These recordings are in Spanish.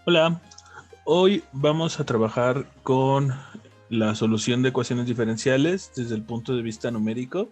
Hola, hoy vamos a trabajar con la solución de ecuaciones diferenciales desde el punto de vista numérico.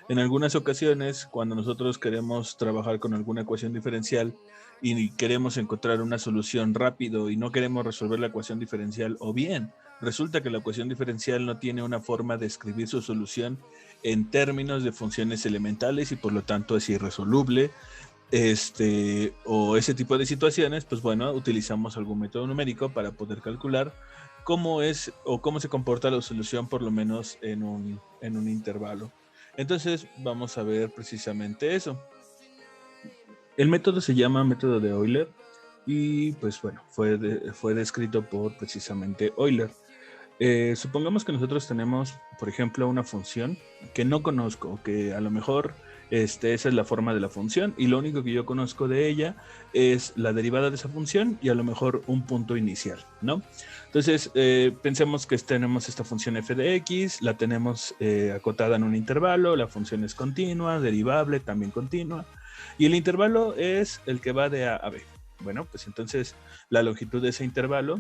En algunas ocasiones, cuando nosotros queremos trabajar con alguna ecuación diferencial y queremos encontrar una solución rápido y no queremos resolver la ecuación diferencial, o bien resulta que la ecuación diferencial no tiene una forma de escribir su solución en términos de funciones elementales y por lo tanto es irresoluble, o ese tipo de situaciones, pues bueno, utilizamos algún método numérico para poder calcular cómo es o cómo se comporta la solución, por lo menos en un intervalo. Entonces, vamos a ver precisamente eso. El método se llama método de Euler y pues bueno, fue descrito por precisamente Euler. Supongamos que nosotros tenemos, por ejemplo, una función que no conozco, que a lo mejor esa es la forma de la función y lo único que yo conozco de ella es la derivada de esa función y a lo mejor un punto inicial, ¿no? Entonces, pensemos que tenemos esta función f de x, la tenemos acotada en un intervalo, la función es continua, derivable, también continua, y el intervalo es el que va de a a b. Bueno, pues entonces la longitud de ese intervalo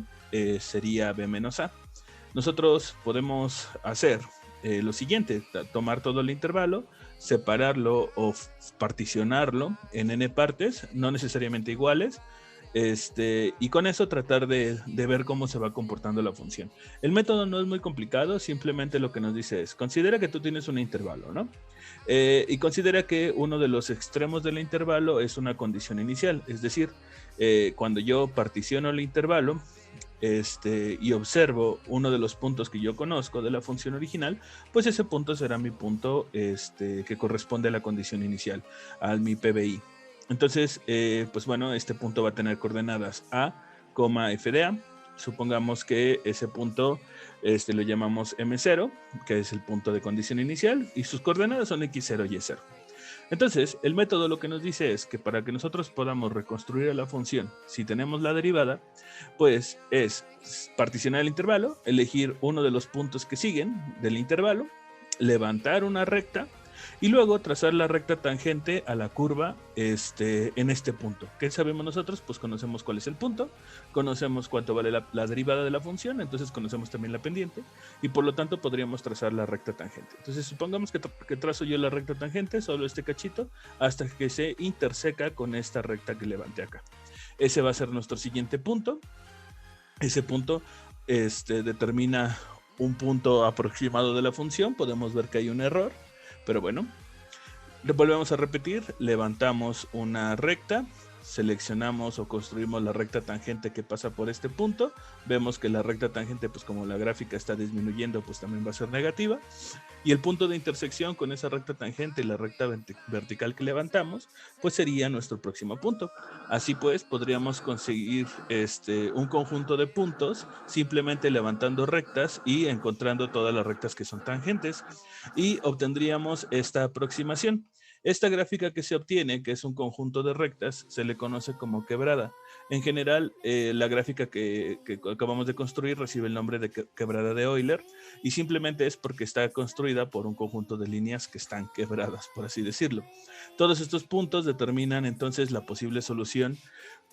sería b menos a. Nosotros podemos hacer lo siguiente: tomar todo el intervalo, separarlo o particionarlo en n partes, no necesariamente iguales, y con eso tratar de ver cómo se va comportando la función. El método no es muy complicado, simplemente lo que nos dice es: considera que tú tienes un intervalo, ¿no? Y considera que uno de los extremos del intervalo es una condición inicial, es decir, cuando yo particiono el intervalo, y observo uno de los puntos que yo conozco de la función original, pues ese punto será mi punto que corresponde a la condición inicial, al mi PBI. Entonces, pues bueno, este punto va a tener coordenadas a, f de a. Supongamos que ese punto lo llamamos M0, que es el punto de condición inicial, y sus coordenadas son X0 y Y0. Entonces, el método lo que nos dice es que para que nosotros podamos reconstruir a la función, si tenemos la derivada, pues es particionar el intervalo, elegir uno de los puntos que siguen del intervalo, levantar una recta y luego trazar la recta tangente a la curva en este punto. ¿Qué sabemos nosotros? Pues conocemos cuál es el punto, conocemos cuánto vale la derivada de la función, entonces conocemos también la pendiente y por lo tanto podríamos trazar la recta tangente. Entonces supongamos que trazo yo la recta tangente, solo este cachito, hasta que se interseca con esta recta que levanté acá. Ese va a ser nuestro siguiente punto. Ese punto determina un punto aproximado de la función. Podemos ver que hay un error, pero bueno, volvemos a repetir, levantamos una recta, seleccionamos o construimos la recta tangente que pasa por este punto, vemos que la recta tangente, pues como la gráfica está disminuyendo, pues también va a ser negativa, y el punto de intersección con esa recta tangente y la recta vertical que levantamos, pues sería nuestro próximo punto. Así pues, podríamos conseguir un conjunto de puntos simplemente levantando rectas y encontrando todas las rectas que son tangentes, y obtendríamos esta aproximación. Esta gráfica que se obtiene, que es un conjunto de rectas, se le conoce como quebrada. En general, la gráfica que acabamos de construir recibe el nombre de quebrada de Euler y simplemente es porque está construida por un conjunto de líneas que están quebradas, por así decirlo. Todos estos puntos determinan entonces la posible solución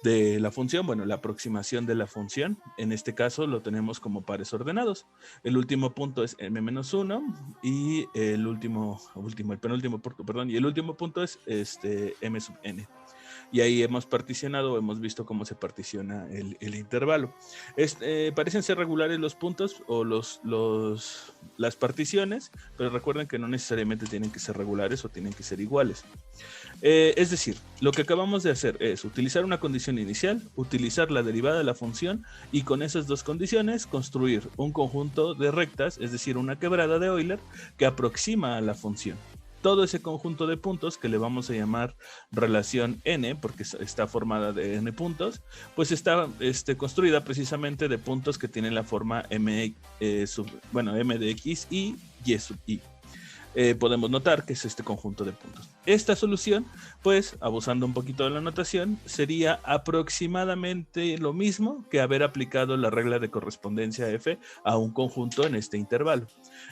de la función, bueno, la aproximación de la función. En este caso lo tenemos como pares ordenados. El último punto es m-1 y el penúltimo punto, perdón, y el último punto es m sub n. Y ahí hemos particionado, hemos visto cómo se particiona el intervalo. Parecen ser regulares los puntos o las particiones, pero recuerden que no necesariamente tienen que ser regulares o tienen que ser iguales. Es decir, lo que acabamos de hacer es utilizar una condición inicial, utilizar la derivada de la función y con esas dos condiciones construir un conjunto de rectas, es decir, una quebrada de Euler que aproxima a la función. Todo ese conjunto de puntos, que le vamos a llamar relación n, porque está formada de n puntos, pues está construida precisamente de puntos que tienen la forma m de x y sub i. podemos notar que es este conjunto de puntos. Esta solución, pues, abusando un poquito de la notación, sería aproximadamente lo mismo que haber aplicado la regla de correspondencia F a un conjunto en este intervalo.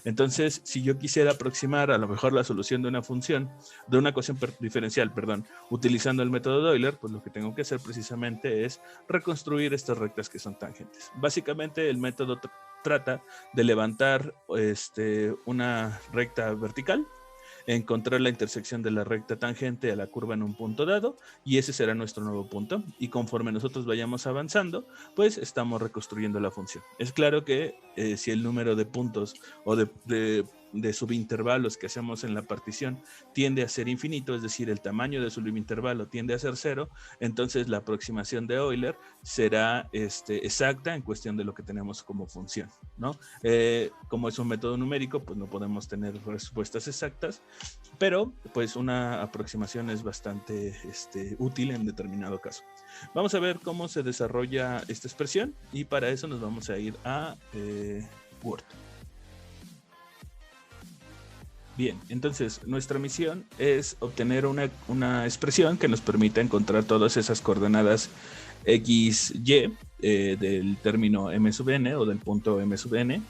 Entonces, si yo quisiera aproximar a lo mejor la solución de una función, de una ecuación diferencial, perdón, utilizando el método de Euler, pues lo que tengo que hacer precisamente es reconstruir estas rectas que son tangentes. Básicamente el método trata de levantar una recta vertical, encontrar la intersección de la recta tangente a la curva en un punto dado, y ese será nuestro nuevo punto. Y conforme nosotros vayamos avanzando, pues estamos reconstruyendo la función. Es claro que si el número de puntos o de subintervalos que hacemos en la partición tiende a ser infinito, es decir, el tamaño de subintervalo tiende a ser 0, entonces la aproximación de Euler será exacta en cuestión de lo que tenemos como función, ¿no? Como es un método numérico, pues no podemos tener respuestas exactas, pero pues una aproximación es bastante útil en determinado caso. Vamos a ver cómo se desarrolla esta expresión, y para eso nos vamos a ir a Word. Bien, entonces nuestra misión es obtener una expresión que nos permita encontrar todas esas coordenadas x, y del término m sub n o del punto m sub n,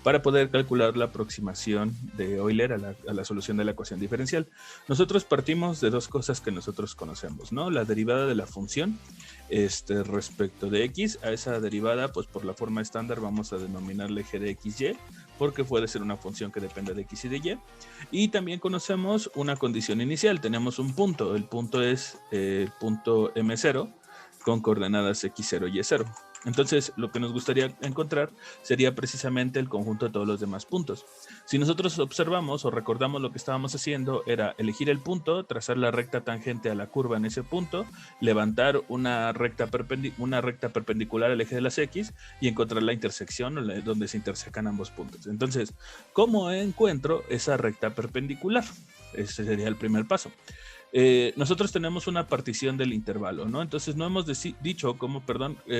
para poder calcular la aproximación de Euler a la solución de la ecuación diferencial. Nosotros partimos de dos cosas que nosotros conocemos, ¿no? La derivada de la función respecto de x. A esa derivada, pues por la forma estándar vamos a denominarle g de xy, porque puede ser una función que depende de x y de y. Y también conocemos una condición inicial. Tenemos un punto. El punto es el punto m0 con coordenadas x0 y y0. Entonces, lo que nos gustaría encontrar sería precisamente el conjunto de todos los demás puntos. Si nosotros observamos o recordamos, lo que estábamos haciendo era elegir el punto, trazar la recta tangente a la curva en ese punto, levantar una recta perpendicular al eje de las x y encontrar la intersección donde se intersecan ambos puntos. Entonces, ¿cómo encuentro esa recta perpendicular? Ese sería el primer paso. Nosotros tenemos una partición del intervalo, ¿no? Entonces no hemos dicho cómo,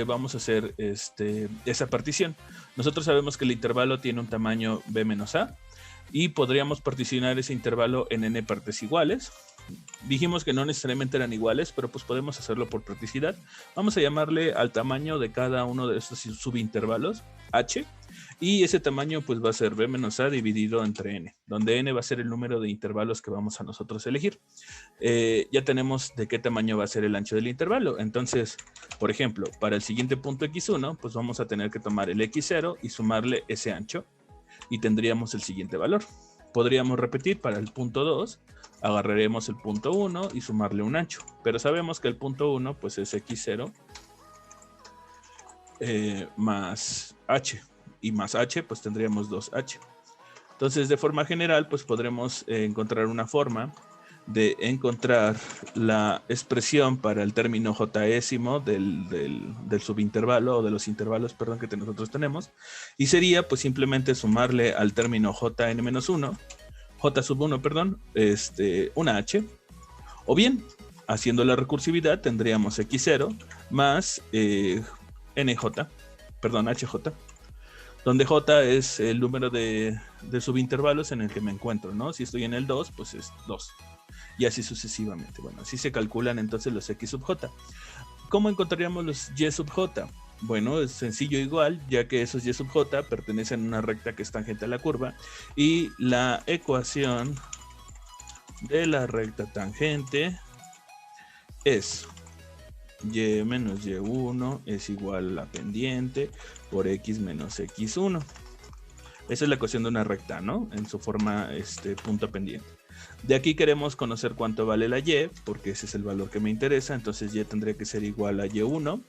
vamos a hacer esa partición. Nosotros sabemos que el intervalo tiene un tamaño b menos a, y podríamos particionar ese intervalo en n partes iguales. Dijimos que no necesariamente eran iguales, pero pues podemos hacerlo por practicidad. Vamos a llamarle al tamaño de cada uno de estos subintervalos h, y ese tamaño pues va a ser b menos a dividido entre n, donde n va a ser el número de intervalos que vamos a nosotros elegir. Ya tenemos de qué tamaño va a ser el ancho del intervalo. Entonces, por ejemplo, para el siguiente punto x1, pues vamos a tener que tomar el x0 y sumarle ese ancho, y tendríamos el siguiente valor. Podríamos repetir para el punto 2, agarraremos el punto 1 y sumarle un ancho, pero sabemos que el punto 1 pues es x0 más h, y más h pues tendríamos 2h. Entonces, de forma general, pues podremos encontrar una forma de encontrar la expresión para el término jésimo del subintervalo, o de los intervalos, perdón, que nosotros tenemos, y sería pues simplemente sumarle al término jn-1, j sub 1, perdón, una h, o bien, haciendo la recursividad, tendríamos x0 más hj, donde j es el número de subintervalos en el que me encuentro, ¿no? Si estoy en el 2, pues es 2. Y así sucesivamente. Bueno, así se calculan entonces los x sub j. ¿Cómo encontraríamos los y sub j? Bueno, es sencillo igual, ya que esos y sub j pertenecen a una recta que es tangente a la curva, y la ecuación de la recta tangente es y menos y1 es igual a la pendiente por x menos x1. Esa es la ecuación de una recta, ¿no? En su forma punto pendiente. De aquí queremos conocer cuánto vale la y, porque ese es el valor que me interesa. Entonces y tendría que ser igual a y1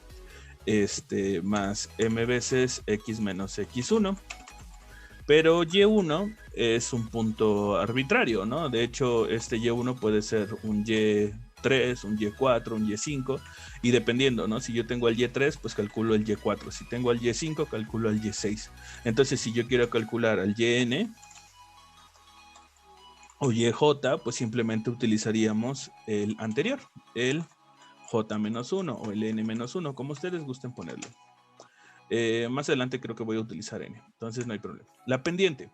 más m veces x menos x1. Pero y1 es un punto arbitrario, ¿no? De hecho, este y1 puede ser un y3, un y4, un y5, y dependiendo, ¿no? Si yo tengo el y3, pues calculo el y4. Si tengo el y5, calculo el y6. Entonces, si yo quiero calcular al yn o yj, pues simplemente utilizaríamos el anterior, el j-1 o el n-1, como ustedes gusten ponerlo. Más adelante creo que voy a utilizar n, entonces no hay problema. La pendiente.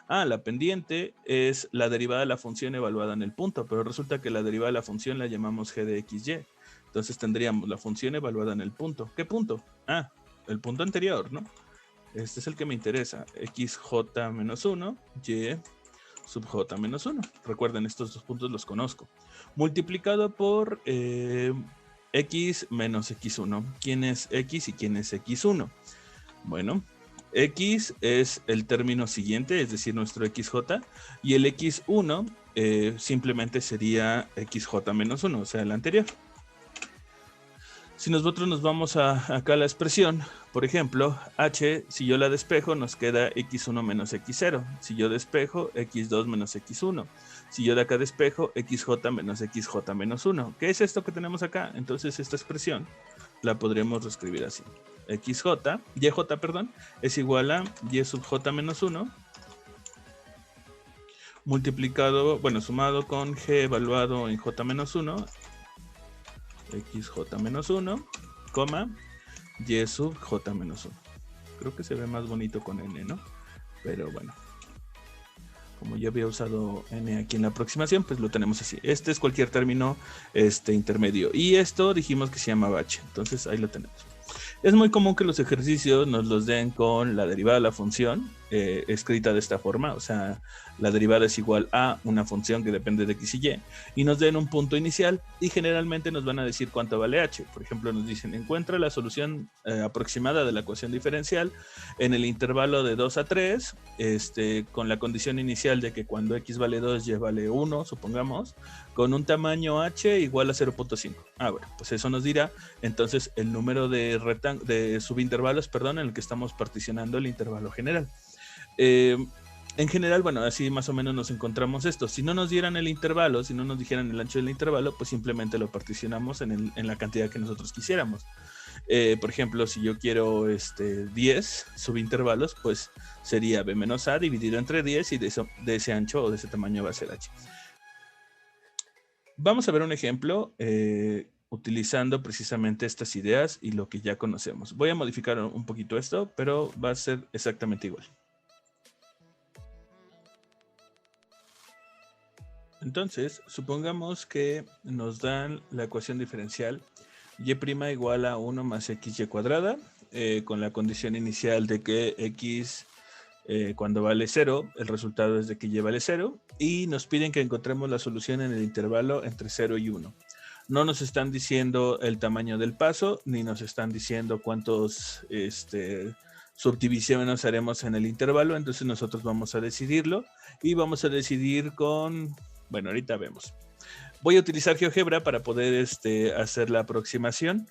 La pendiente es la derivada de la función evaluada en el punto, pero resulta que la derivada de la función la llamamos g de xy. Entonces tendríamos la función evaluada en el punto. ¿Qué punto? El punto anterior, ¿no? Este es el que me interesa. xj menos 1, y sub j menos 1. Recuerden, estos dos puntos los conozco. Multiplicado por x menos x1. ¿Quién es x y quién es x1? Bueno, x es el término siguiente, es decir, nuestro xj, y el x1 simplemente sería xj menos 1, o sea, el anterior. Si nosotros nos vamos acá a la expresión, por ejemplo, h, si yo la despejo, nos queda x1 menos x0. Si yo despejo, x2 menos x1. Si yo de acá despejo, xj menos xj menos 1. ¿Qué es esto que tenemos acá? Entonces esta expresión la podríamos reescribir así. yj, perdón, es igual a y sub j menos 1 multiplicado, bueno, sumado con g evaluado en j menos 1, xj menos 1, coma, y sub j menos 1. Creo que se ve más bonito con n, ¿no? Pero bueno, como ya había usado n aquí en la aproximación, pues lo tenemos así. Este es cualquier término intermedio. Y esto dijimos que se llamaba h. Entonces ahí lo tenemos. Es muy común que los ejercicios nos los den con la derivada de la función escrita de esta forma, o sea, la derivada es igual a una función que depende de x y y nos den un punto inicial y generalmente nos van a decir cuánto vale h. Por ejemplo, nos dicen, encuentra la solución aproximada de la ecuación diferencial en el intervalo de 2 a 3, con la condición inicial de que cuando x vale 2, y vale 1, supongamos, con un tamaño h igual a 0.5. Bueno, pues eso nos dirá entonces el número de subintervalos, perdón, en el que estamos particionando el intervalo general. En general, bueno, así más o menos nos encontramos esto. Si no nos dieran el intervalo, si no nos dijeran el ancho del intervalo, pues simplemente lo particionamos en la cantidad que nosotros quisiéramos. Por ejemplo, si yo quiero 10 subintervalos, pues sería b menos a dividido entre 10 y de ese ancho o de ese tamaño va a ser h. Vamos a ver un ejemplo utilizando precisamente estas ideas y lo que ya conocemos. Voy a modificar un poquito esto, pero va a ser exactamente igual. Entonces, supongamos que nos dan la ecuación diferencial y' igual a 1 más xy cuadrada, con la condición inicial de que x cuando vale 0, el resultado es de que y vale 0, y nos piden que encontremos la solución en el intervalo entre 0 y 1. No nos están diciendo el tamaño del paso, ni nos están diciendo cuántos subdivisiones haremos en el intervalo, entonces nosotros vamos a decidirlo, y vamos a decidir con... Bueno, ahorita vemos. Voy a utilizar GeoGebra para poder hacer la aproximación.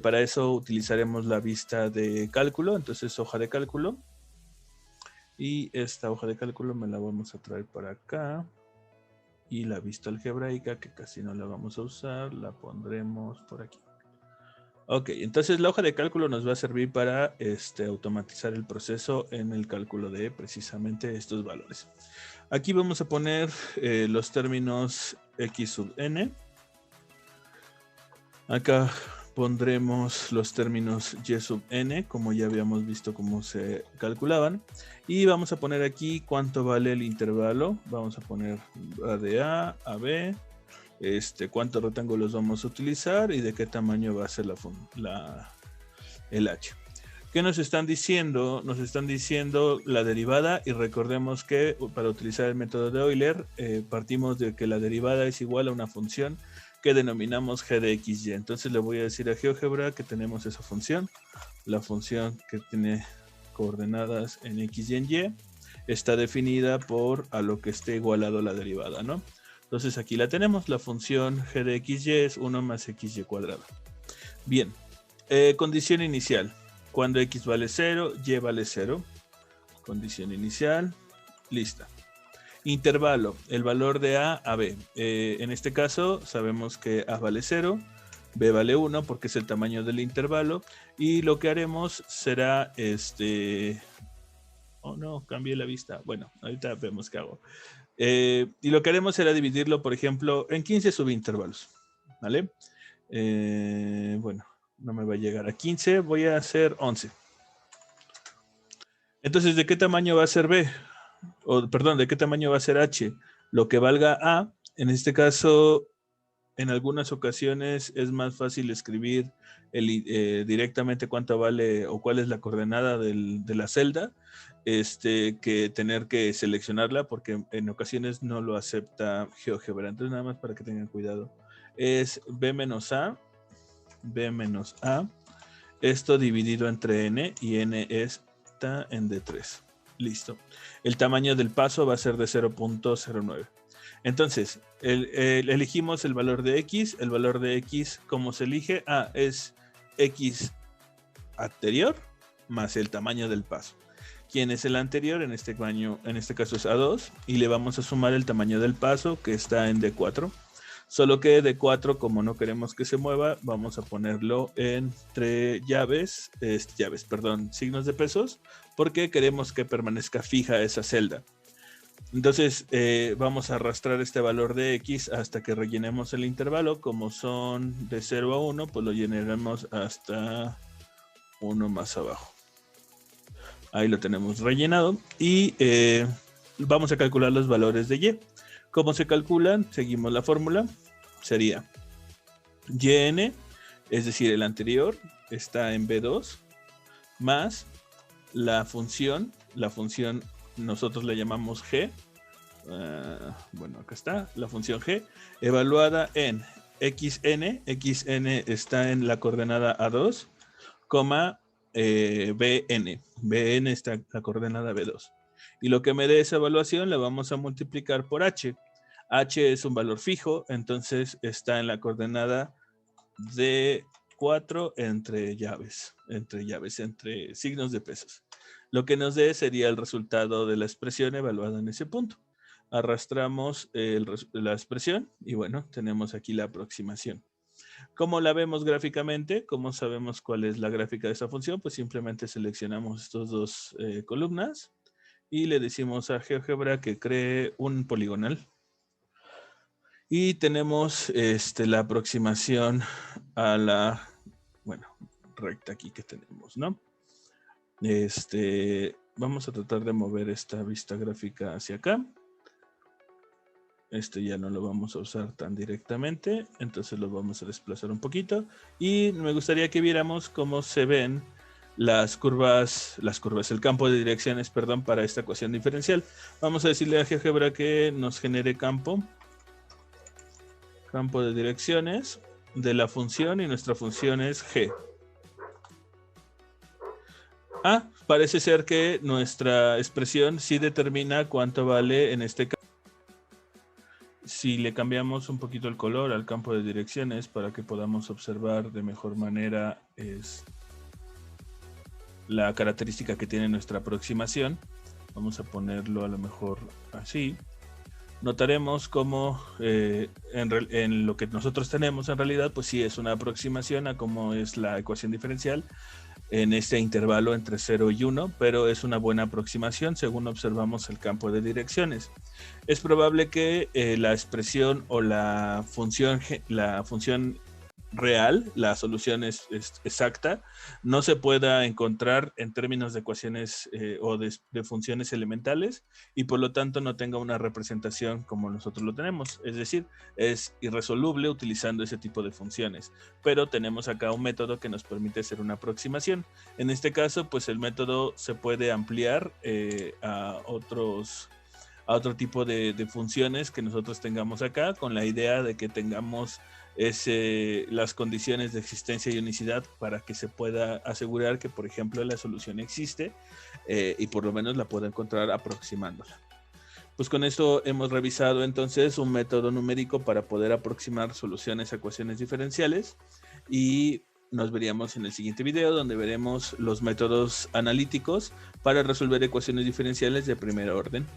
Para eso utilizaremos la vista de cálculo, entonces hoja de cálculo. Y esta hoja de cálculo me la vamos a traer para acá. Y la vista algebraica, que casi no la vamos a usar, la pondremos por aquí. Ok, entonces la hoja de cálculo nos va a servir para automatizar el proceso en el cálculo de precisamente estos valores. Aquí vamos a poner los términos x sub n. Acá pondremos los términos y sub n, como ya habíamos visto cómo se calculaban. Y vamos a poner aquí cuánto vale el intervalo. Vamos a poner de A a B. Cuántos rectángulos vamos a utilizar y de qué tamaño va a ser el h. ¿Qué nos están diciendo? Nos están diciendo la derivada, y recordemos que para utilizar el método de Euler partimos de que la derivada es igual a una función que denominamos g de xy. Entonces le voy a decir a GeoGebra que tenemos esa función. La función que tiene coordenadas en x y en y está definida por a lo que esté igualado la derivada, ¿no? Entonces aquí la tenemos, la función g de xy es 1 más xy cuadrado. Bien, condición inicial, cuando x vale 0, y vale 0. Condición inicial, lista. Intervalo, el valor de a a b. En este caso sabemos que a vale 0, b vale 1 porque es el tamaño del intervalo, y lo que haremos será oh no, cambié la vista. Bueno, ahorita vemos qué hago. Y lo que haremos será dividirlo, por ejemplo, en 15 subintervalos, ¿vale? Bueno, no me va a llegar a 15, voy a hacer 11. Entonces, ¿de qué tamaño va a ser B? o perdón, de qué tamaño va a ser h, lo que valga a. En este caso, en algunas ocasiones es más fácil escribir directamente cuánto vale o cuál es la coordenada de la celda, que tener que seleccionarla, porque en ocasiones no lo acepta GeoGebra. Entonces, nada más para que tengan cuidado. Es B menos A, esto dividido entre n, y n está en D3. Listo. El tamaño del paso va a ser de 0.09. Entonces, elegimos el valor de x. El valor de x, ¿cómo se elige? Es x anterior más el tamaño del paso. ¿Quién es el anterior? En este caso es A2. Y le vamos a sumar el tamaño del paso, que está en D4. Solo que D4, como no queremos que se mueva, vamos a ponerlo entre signos de pesos, porque queremos que permanezca fija esa celda. Entonces vamos a arrastrar este valor de x hasta que rellenemos el intervalo. Como son de 0 a 1, pues lo llenaremos hasta 1 más abajo. Ahí lo tenemos rellenado. Y vamos a calcular los valores de y. ¿Cómo se calculan? Seguimos la fórmula. Sería yn, es decir, el anterior, está en B2, más la función nosotros le llamamos g. Bueno, acá está, la función g, evaluada en xn. Xn está en la coordenada A2, coma bn. Bn está en la coordenada B2. Y lo que me dé esa evaluación la vamos a multiplicar por h. H es un valor fijo, entonces está en la coordenada de 4 entre signos de pesos. Lo que nos dé sería el resultado de la expresión evaluada en ese punto. Arrastramos la expresión y bueno, tenemos aquí la aproximación. ¿Cómo la vemos gráficamente? ¿Cómo sabemos cuál es la gráfica de esta función? Pues simplemente seleccionamos estas dos columnas y le decimos a GeoGebra que cree un poligonal. Y tenemos la aproximación a la, recta aquí que tenemos, ¿no? Vamos a tratar de mover esta vista gráfica hacia acá. Ya no lo vamos a usar tan directamente, entonces lo vamos a desplazar un poquito. Y me gustaría que viéramos cómo se ven las curvas, el campo de direcciones, perdón, para esta ecuación diferencial. Vamos a decirle a GeoGebra que nos genere campo de direcciones de la función, y nuestra función es g. Parece ser que nuestra expresión sí determina cuánto vale en este caso. Si le cambiamos un poquito el color al campo de direcciones para que podamos observar de mejor manera la característica que tiene nuestra aproximación, vamos a ponerlo a lo mejor así. Notaremos cómo en lo que nosotros tenemos en realidad, pues sí es una aproximación a cómo es la ecuación diferencial en este intervalo entre 0 y 1, pero es una buena aproximación según observamos el campo de direcciones. Es probable que la expresión o la función real, la solución es exacta, no se pueda encontrar en términos de ecuaciones o de funciones elementales, y por lo tanto no tenga una representación como nosotros lo tenemos, es decir, es irresoluble utilizando ese tipo de funciones, pero tenemos acá un método que nos permite hacer una aproximación. En este caso, pues el método se puede ampliar a otro tipo de funciones que nosotros tengamos acá, con la idea de que tengamos las condiciones de existencia y unicidad para que se pueda asegurar que, por ejemplo, la solución existe y por lo menos la pueda encontrar aproximándola. Pues con esto hemos revisado entonces un método numérico para poder aproximar soluciones a ecuaciones diferenciales, y nos veríamos en el siguiente video, donde veremos los métodos analíticos para resolver ecuaciones diferenciales de primer orden.